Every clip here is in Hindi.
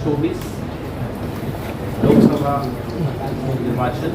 24 लोकसभा निर्वाचन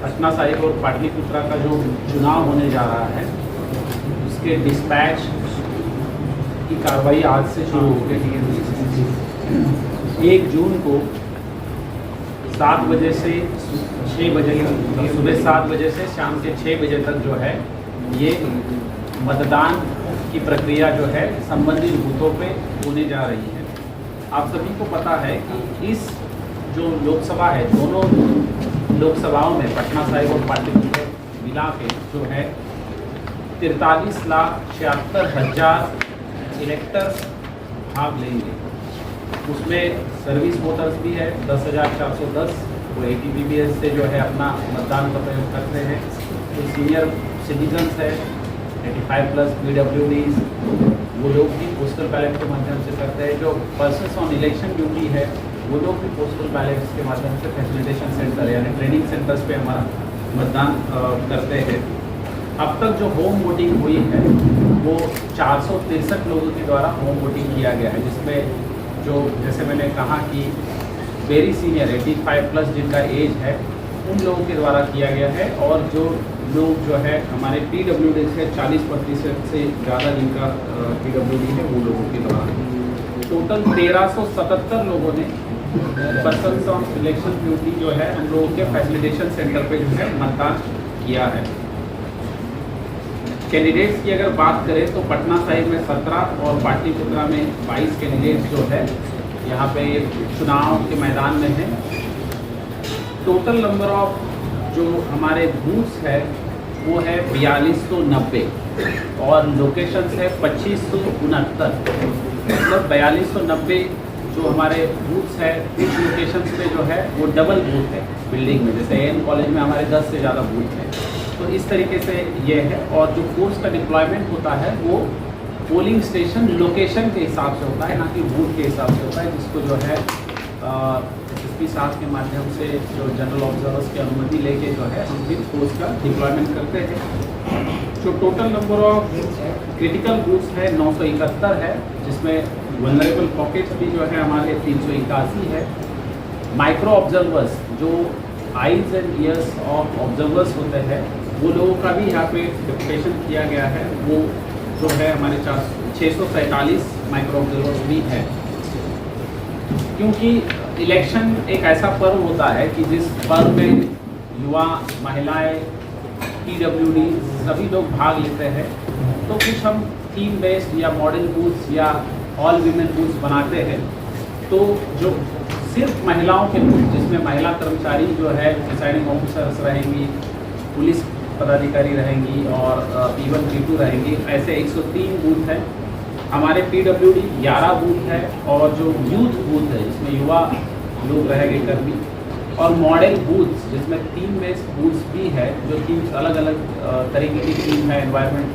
पटना साहिब और पाटलिपुत्रा का जो चुनाव होने जा रहा है उसके डिस्पैच की कार्रवाई आज से शुरू हो गई है। 1 जून को 7 बजे से 6 बजे तक, सुबह 7 बजे से शाम के 6 बजे तक जो है ये मतदान की प्रक्रिया जो है संबंधित बूथों पे होने जा रही है। आप सभी को पता है कि इस जो लोकसभा है, दोनों लोकसभाओं में पटना साहिब और पाटलिपुत्र मिला के जो है 43,76,000 इलेक्टर्स भाग लेंगे। उसमें सर्विस वोटर्स भी है 10,410, वो ATPBS से जो है अपना मतदान का प्रयोग करते हैं। तो सीनियर सिटीजन्स है 85+ PWDs, वो लोग भी पोस्टल बैलेट के माध्यम से करते हैं। जो पर्सन्स ऑन इलेक्शन ड्यूटी है वो लोग भी पोस्टल बैलेट्स के माध्यम से फैसिलिटेशन सेंटर यानी ट्रेनिंग सेंटर्स पे हमारा मतदान करते हैं। अब तक जो होम वोटिंग हुई है वो 463 लोगों के द्वारा होम वोटिंग किया गया है, जिसमें जो जैसे मैंने कहा कि वेरी सीनियर 85+ जिनका एज है उन लोगों के द्वारा किया गया है, और जो लोग जो है हमारे PWD से 40% से ज़्यादा जिनका PWD है वो लोगों के द्वारा। टोटल 1377 लोगों ने पर्सन्स ऑन सिलेक्शन ड्यूटी जो है हम लोगों के फैसिलिटेशन सेंटर पे जो है मतदान किया है। कैंडिडेट्स की अगर बात करें तो पटना साहिब में 17 और पाटलिपुत्रा में 22 कैंडिडेट्स जो है यहाँ पे चुनाव के मैदान में है। टोटल नंबर ऑफ जो हमारे बूथ्स है वो है 4290 और लोकेशंस है 2569। मतलब 4290 जो हमारे बूथ्स है इस लोकेशंस पे जो है वो डबल बूथ है बिल्डिंग में। जैसे AM कॉलेज में हमारे 10 से ज़्यादा बूथ है, तो इस तरीके से ये है। और जो फोर्स का डिप्लॉयमेंट होता है वो पोलिंग स्टेशन लोकेशन के हिसाब से होता है, ना कि बूथ के हिसाब से होता है, जिसको जो है SSP साहब के माध्यम से जो जनरल ऑब्जर्वर्स की अनुमति लेके जो है हम भी फोर्स का डिप्लॉयमेंट करते हैं। जो total number of critical booths है 971 है, जिसमें वनरेबल पॉकेट्स भी जो है हमारे 381 है। माइक्रो ऑब्जर्वर्स जो eyes and years of observers होते हैं वो लोगों का भी यहाँ पे डिप्यूटेशन किया गया है। वो जो है हमारे 647 माइक्रो ऑब्जर्वर्स भी है। क्योंकि इलेक्शन एक ऐसा पर्व होता है कि जिस पर्व में युवा, महिलाएं, PWD सभी लोग भाग लेते हैं, तो कुछ हम थीम बेस्ड या मॉडल बूथ्स या ऑल वीमेन बूथ्स बनाते हैं। तो जो सिर्फ महिलाओं के बूथ, जिसमें महिला कर्मचारी जो है प्रिसाइडिंग ऑफिसर्स रहेंगी, पुलिस पदाधिकारी रहेंगी और P1 P2 रहेंगी, ऐसे 103 बूथ हैं। हमारे PWD 11 बूथ है, और जो यूथ बूथ है जिसमें युवा लोग रहेंगे कर्मी, और मॉडल बूथ्स जिसमें थीम बेस्ड बूथ्स भी है। जो थीम्स अलग अलग तरीके की थीम है, एनवायरनमेंट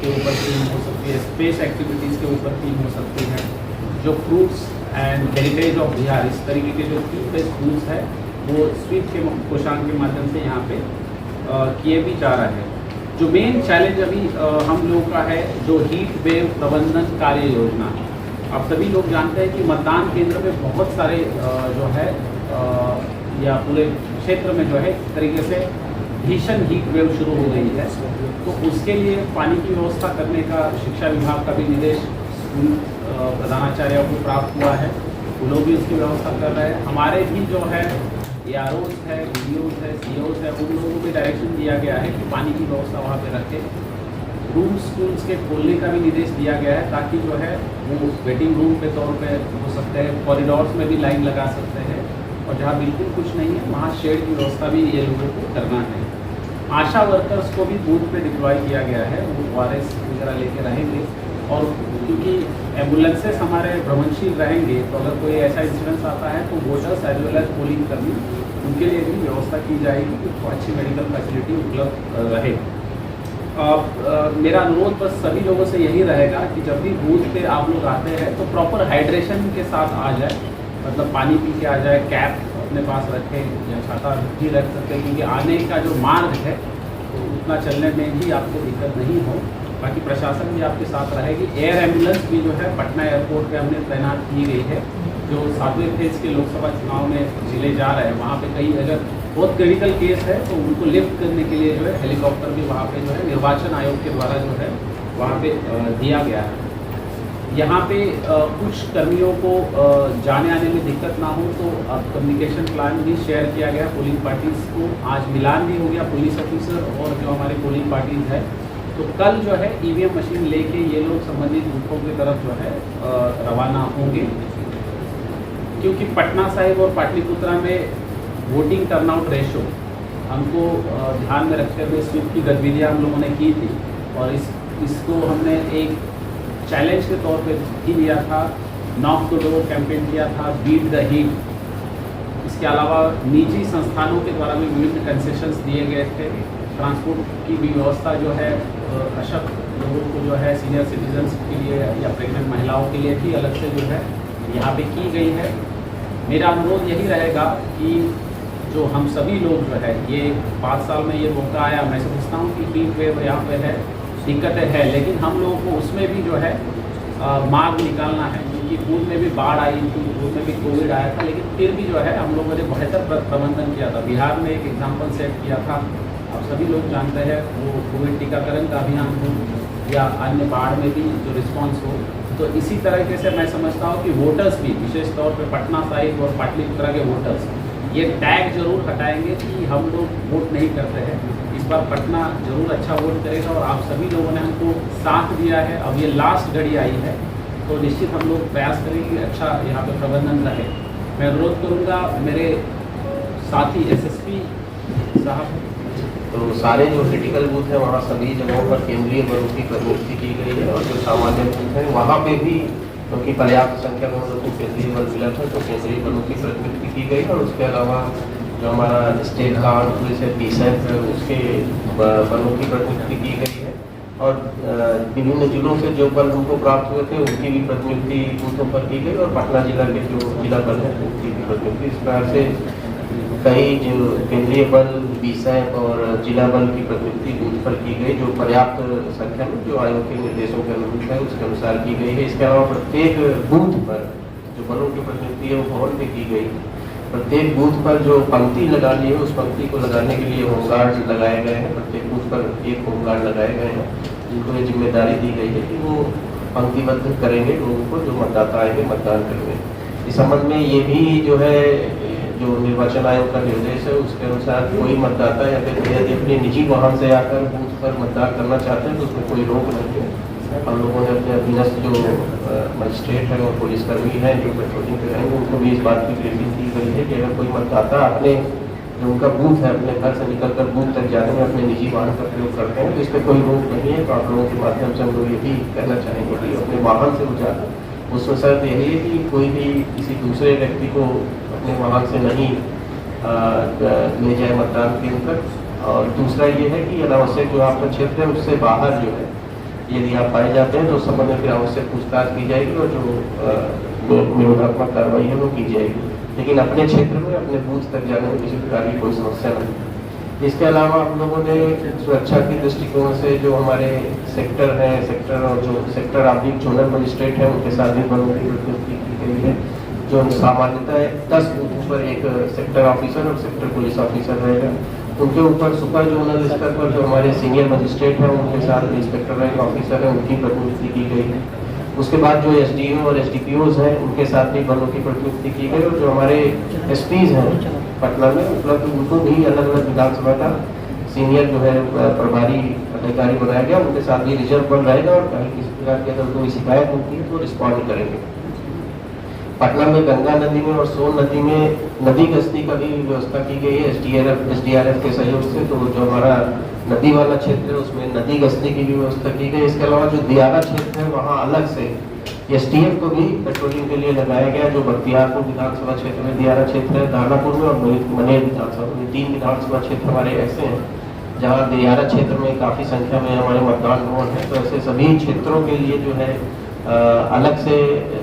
के ऊपर थीम हो सकती है, स्पेस एक्टिविटीज़ के ऊपर थीम हो सकती है, जो fruits and heritage of Bihar, इस तरीके के जो थीम बेस्ड बूथ्स है वो स्वीप के कोषांग के माध्यम से यहाँ पे किए भी जा रहे हैं। जो मेन चैलेंज अभी हम लोगों का है जो हीट वेव प्रबंधन कार्य योजना। आप सभी लोग जानते हैं कि मतदान केंद्र में बहुत सारे जो है या पूरे क्षेत्र में जो है एक तरीके से भीषण हीट वेव शुरू हो गई है। तो उसके लिए पानी की व्यवस्था करने का शिक्षा विभाग का भी निर्देश स्कूल प्रधानाचार्यों को प्राप्त हुआ है, वो लोग भी उसकी व्यवस्था कर रहे हैं। हमारे भी जो है AROs है, BDOs है, COs है, उन लोगों को भी डायरेक्शन दिया गया है कि पानी की व्यवस्था वहाँ पे रखें। रूम स्कूल्स के खोलने का भी निर्देश दिया गया है, ताकि जो है वो वेटिंग रूम के तौर पे हो सकते हैं, कॉरिडोर्स में भी लाइन लगा सकते हैं, और जहाँ बिल्कुल कुछ नहीं है वहाँ शेड की व्यवस्था भी ये लोगों को करना है। आशा वर्कर्स को भी बूथ पे डिप्लॉय किया गया है, वो ORS वगैरह लेके रहेंगे। और क्योंकि एम्बुलेंसेस हमारे भ्रमणशील रहेंगे, तो अगर कोई ऐसा इंसिडेंस आता है तो voters as well as polling कर्मी उनके लिए भी व्यवस्था की जाएगी कि तो अच्छी मेडिकल फैसिलिटी उपलब्ध रहे। मेरा अनुरोध बस सभी लोगों से यही रहेगा कि जब भी बूथ पे आप लोग आते हैं तो प्रॉपर हाइड्रेशन के साथ आ जाए, मतलब पानी पी के आ जाए, कैप अपने पास रखें या छाता भी रख सकते हैं, क्योंकि आने का जो मार्ग है तो उतना चलने में भी आपको दिक्कत नहीं हो। बाकी प्रशासन भी आपके साथ रहेगी। एयर एम्बुलेंस भी जो है पटना एयरपोर्ट पे हमने तैनात की गई है, जो 7वें फेज के लोकसभा चुनाव में जिले जा रहे हैं वहाँ पे कई अगर बहुत क्रिटिकल केस है तो उनको लिफ्ट करने के लिए जो है हेलीकॉप्टर भी वहाँ पे जो है निर्वाचन आयोग के द्वारा जो है वहाँ पे दिया गया है। यहाँ पे कुछ कर्मियों को जाने आने में दिक्कत ना हो तो अब कम्युनिकेशन प्लान भी शेयर किया गया पोलिंग पार्टीज़ को। आज मिलान भी हो गया पुलिस ऑफिसर और जो हमारे पोलिंग पार्टीज़ है। तो कल जो है ईवीएम मशीन लेके ये लोग संबंधित बूथों की तरफ जो है रवाना होंगे, क्योंकि पटना साहिब और पाटलिपुत्रा में वोटिंग टर्नआउट रेशो हमको ध्यान में रखते हुए स्वीप की गतिविधियाँ हम लोगों ने की थी और इसको हमने एक चैलेंज के तौर पे भी लिया था। नॉक टू डोर कैंपेन किया था, बीट द हीट। इसके अलावा निजी संस्थानों के द्वारा भी विभिन्न कंसेशंस दिए गए थे। ट्रांसपोर्ट की भी व्यवस्था जो है अशक्त लोगों को जो है सीनियर सिटीजन्स के लिए या प्रेग्नेंट महिलाओं के लिए भी अलग से जो है यहाँ पे की गई है। मेरा अनुरोध यही रहेगा कि जो हम सभी लोग जो है ये 5 साल में ये मौका आया, मैं समझता हूँ कि हीट वेव यहाँ पे है, दिक्कतें हैं, लेकिन हम लोगों को उसमें भी जो है मार्ग निकालना है, क्योंकि पूर्व में भी बाढ़ आई थी, पूर्व में भी कोविड आया था, लेकिन फिर भी जो है हम लोगों ने बेहतर प्रबंधन किया था। बिहार में एक एग्जाम्पल सेट किया था, आप सभी लोग जानते हैं, वो कोविड टीकाकरण का अभियान हो या अन्य बाढ़ में भी जो रिस्पॉन्स हो। तो इसी तरीके से मैं समझता हूँ कि वोटर्स भी विशेष तौर पर पटना साहिब और पाटलिपुत्रा के वोटर्स ये टैग जरूर हटाएंगे कि हम लोग वोट नहीं करते हैं। इस बार पटना जरूर अच्छा वोट करेगा और आप सभी लोगों ने हमको साथ दिया है। अब ये लास्ट घड़ी आई है तो निश्चित हम लोग प्रयास करेंगे कि अच्छा यहाँ पे प्रबंधन रहे। मैं अनुरोध करूँगा मेरे साथी एसएसपी साहब। तो सारे जो क्रिटिकल बूथ है वहाँ सभी जगहों पर केंद्रीय बलों की प्रवृत्ति की गई है और जो सामान्य बूथ है वहाँ पे भी क्योंकि पर्याप्त संख्या में लोगों को केंद्रीय बल मिला था तो केंद्रीय बलों की प्रतिनियुक्ति की गई और उसके अलावा जो हमारा स्टेट गार्ड पुलिस है PSF है उसके बलों की प्रतिनियुक्ति की गई है और विभिन्न जिलों से जो बल हमको प्राप्त हुए थे उनकी भी प्रतिनियुक्ति बूथों पर की गई और पटना जिला के जो जिला बल है उनकी भी प्रतिनियुक्ति। इस प्रकार से कई जो केंद्रीय बल PSF और जिला बल की प्रतिनियुक्ति बूथ पर की गई जो पर्याप्त संख्या में जो आयोग के निर्देशों के अनुरूप है उसके अनुसार की गई है। इसके अलावा प्रत्येक बूथ पर जो बलों की प्रतिनियुक्ति है वो भवन पे की गई। प्रत्येक बूथ पर जो पंक्ति लगानी है उस पंक्ति को लगाने के लिए होमगार्ड लगाए गए हैं। प्रत्येक बूथ पर एक होमगार्ड लगाए गए हैं जिनको ये जिम्मेदारी दी गई है कि वो पंक्तिबद्ध करेंगे लोगों को जो मतदाता आएंगे मतदान करेंगे। इस संबंध में ये भी जो है जो निर्वाचन आयोग का निर्देश है उसके अनुसार कोई मतदाता या फिर यदि अपने निजी वाहन से आकर बूथ पर मतदान करना चाहते हैं तो उसमें कोई रोक नहीं है। हम लोगों ने अपने अधीनस्थ जो मजिस्ट्रेट है और पुलिसकर्मी हैं जो पेट्रोलिंग पे रहेंगे उनको भी इस बात की ब्रीफिंग दी गई है कि अगर कोई मतदाता अपने जो उनका बूथ है अपने घर से निकलकर बूथ तक जाने में अपने निजी वाहन का प्रयोग करते हैं तो इस पर कोई रोक नहीं है। तो आप लोगों के माध्यम से हम लोग ये भी कहना चाहेंगे कि अपने वाहन से वो जाए। उसमें शर्त यही है कि कोई भी किसी दूसरे व्यक्ति को अपने वाहन से नहीं ले जाए मतदान केंद्र तक। और दूसरा ये है कि अनावश्यक जो आपका क्षेत्र है उससे बाहर जो है यदि आप पाए जाते हैं तो उस संबंध में फिर आवश्यक पूछताछ की जाएगी और जो निरोधात्मक कार्रवाई है वो की जाएगी। लेकिन अपने क्षेत्र में अपने बूथ तक जाने में किसी प्रकार की कोई समस्या नहीं। इसके अलावा हम लोगों ने सुरक्षा की दृष्टिकोण से जो हमारे सेक्टर है सेक्टर और जो सेक्टर आधुनिक जोनल मजिस्ट्रेट है उनके साथ भी बलों की प्रतिनियुक्ति की गई है। जो सामान्यतः 10 बूथों पर एक सेक्टर ऑफिसर और सेक्टर पुलिस ऑफिसर रहेगा। उनके ऊपर सुपर जोनल स्तर पर जो हमारे सीनियर मजिस्ट्रेट हैं उनके साथ इंस्पेक्टर रैंक ऑफिसर है उनकी प्रतिनियुक्ति की गई है। उसके बाद जो SDO और SDPOs हैं उनके साथ भी बलों की प्रतिनियुक्ति की गई और जो हमारे SPs हैं पटना में उपलब्ध उनको भी अलग अलग विधानसभा का सीनियर जो है प्रभारी अधिकारी बनाया गया। उनके साथ भी रिजर्व बल रहेगा और कहीं किसी प्रकार की अगर कोई शिकायत होती है तो रिस्पॉन्ड करेंगे। पटना में गंगा नदी में और सोन नदी में नदी गश्ती का भी व्यवस्था की गई है SDRF के सहयोग से। तो जो हमारा नदी वाला क्षेत्र है उसमें नदी गश्ती की भी व्यवस्था की गई। इसके अलावा जो दियारा क्षेत्र है वहाँ अलग से STF को भी पेट्रोलिंग के लिए लगाया गया। जो बख्तियारपुर विधानसभा क्षेत्र में दियारा क्षेत्र है, दानापुर में और मनेर विधानसभा में 3 विधानसभा क्षेत्र हमारे ऐसे हैं जहाँ दियारा क्षेत्र में काफ़ी संख्या में हमारे मतदान भवन है। तो ऐसे सभी क्षेत्रों के लिए जो है अलग से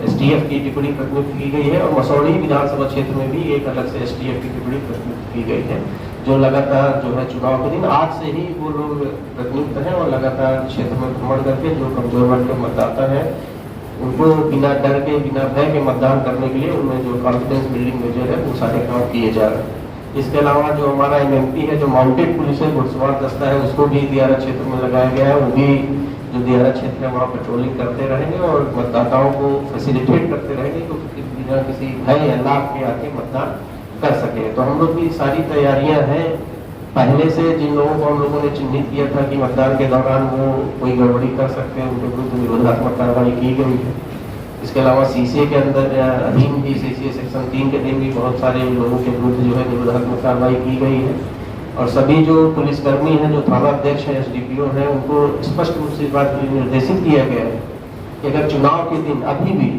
STF की टिप्पणी प्रतिनियुक्त की गई है और मसौड़ी विधानसभा क्षेत्र में भी एक अलग से STF की टिप्पणी प्रतिनियुक्त की गई है जो लगातार जो है चुनाव के दिन आज से ही वो लोग प्रतिनियुक्त हैं और लगातार क्षेत्र में भ्रमण करके जो कमजोर वर्ग के मतदाता है उनको बिना डर के, बिना भय के मतदान करने के लिए उनमें जो कॉन्फिडेंस बिल्डिंग मेजर है वो सारे काम किए जा रहे हैं। इसके अलावा जो हमारा एमएमपी है, जो माउंटेड पुलिस है, घुड़सवार दस्ता है, उसको भी दियारा क्षेत्र में लगाया गया है। वो भी जो दियारा क्षेत्र है वहाँ पेट्रोलिंग करते रहेंगे और मतदाताओं को फैसिलिटेट करते रहेंगे क्योंकि बिना किसी भय या लाभ के आके मतदान कर सके। तो हम लोग की सारी तैयारियां हैं। पहले से जिन लोगों को हम लोगों ने चिन्हित किया था कि मतदान के दौरान वो कोई गड़बड़ी कर सकते हैं, उनके विरुद्ध निरोधात्मक कार्रवाई की गई है। इसके अलावा सीसीए के अंदर अधीन भी सीसीए सेक्शन 3 के अधीन भी बहुत सारे लोगों के विरुद्ध जो है निरोधात्मक कार्रवाई की गई है। और सभी जो पुलिसकर्मी हैं, जो थाना अध्यक्ष हैं, एसडीपीओ हैं, उनको स्पष्ट रूप से इस बात के लिए निर्देशित किया गया है कि अगर चुनाव के दिन, अभी भी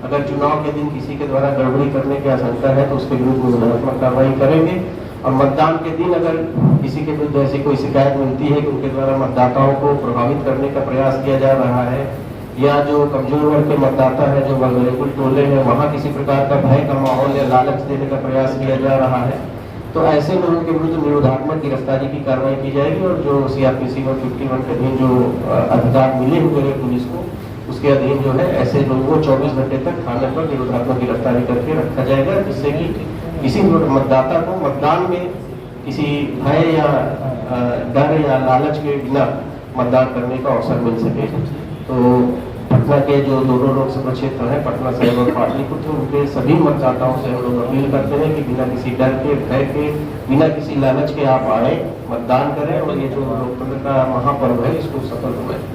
अगर चुनाव के दिन किसी के द्वारा गड़बड़ी करने की आशंका है तो उसके विरुद्ध निरोधात्मक कार्रवाई करेंगे। और मतदान के दिन अगर किसी के विरुद्ध ऐसी कोई शिकायत मिलती है कि उनके द्वारा मतदाताओं को प्रभावित करने का प्रयास किया जा रहा है या जो कमजोर वर्ग के मतदाता है, जो वल्नरेबल टोले हैं, वहाँ किसी प्रकार का भय का माहौल या लालच देने का प्रयास किया जा रहा है, तो ऐसे लोगों के विरुद्ध निरोधात्मक गिरफ्तारी की कार्रवाई की जाएगी। और जो सीआरपीसी 151 के अधीन जो अधिकार मिले हुए हैं पुलिस को, उसके अधीन जो है ऐसे लोगों को 24 घंटे तक थाने पर निरोधात्मक गिरफ्तारी करके रखा जाएगा, जिससे कि किसी मतदाता को मतदान में किसी भय या डर या लालच के बिना मतदान करने का अवसर मिल सके। तो पटना के जो दोनों लोकसभा क्षेत्र हैं, पटना साहिब और पाटलिपुत्र, उनके सभी मतदाताओं से हम लोग अपील करते हैं कि बिना किसी डर के, भय के, बिना किसी लालच के आप आए, मतदान करें और ये जो लोकतंत्र का महापर्व है इसको सफल बनाएं।